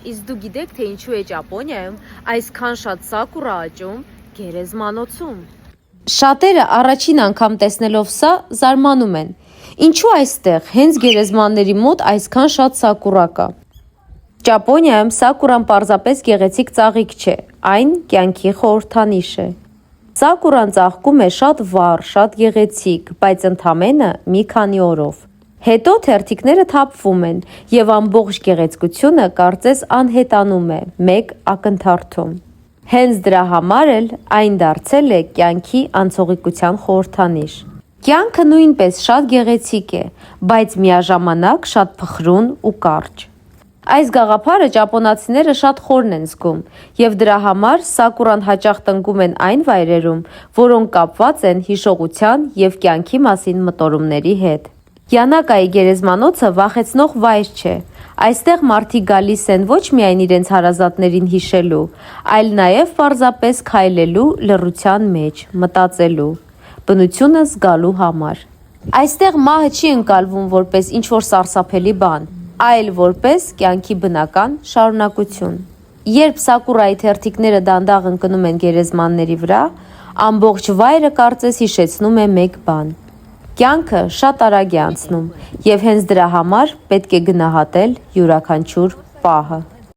Իսկ դու գիտեք, թե ինչու է Ճապոնիայում այսքան շատ սակուրա աճում գերեզմանոցում։ Շատերը առաջին անգամ տեսնելով սա զարմանում են. ինչու այստեղ հենց գերեզմանների մոտ այսքան շատ սակուրա կա։ Ճապոնիայում սակուրան պարզապես գեղեցիկ ծաղիկ չէ, այն կյանքի խորհրդանիշ է։ Սակուրան ծաղկում է շատ վառ, շատ գեղեցիկ, բայց ընդամենը մի քանի օրով։ Հետո թերթիկները թափվում են, եւ ամբողջ գեղեցկությունը կարծես անհետանում է մեկ ակնթարթում։ Հենց դրա համար էլ այն դարձել է կյանքի անցողիկության խորհրդանիշ։ Կյանքը նույնպես շատ գեղեցիկ է, բայց միաժամանակ շատ փխրուն ու կարճ։ Այս գաղափարը ճապոնացիները շատ խորն են զգում, եւ դրա համար սակուրան հաճախ տնկում են այն վայրերում, որոնք կապված են հիշողության եւ կյանքի մասին մտորումների հետ։ Յանակայի գերեզմանոցը վախեցնող վայր չէ։ Այստեղ մարդիկ գալիս են ոչ միայն իրենց հարազատներին հիշելու, այլ նաև պարզապես քայլելու լռության մեջ, մտածելու, բնությունը զգալու համար։ Այստեղ մահը չի ընկալվում որպես ինչ-որ սարսափելի բան, այլ որպես կյանքի բնական շարունակություն։ Երբ սակուրայի թերթիկները դանդաղ ընկնում են գերեզմանների վրա, ամբողջ վայրը կարծես հիշեցնում է մեկ բան. կյանքը շատ արագ է անցնում, եւ հենց դրա համար պետք է գնահատել յուրաքանչյուր պահը։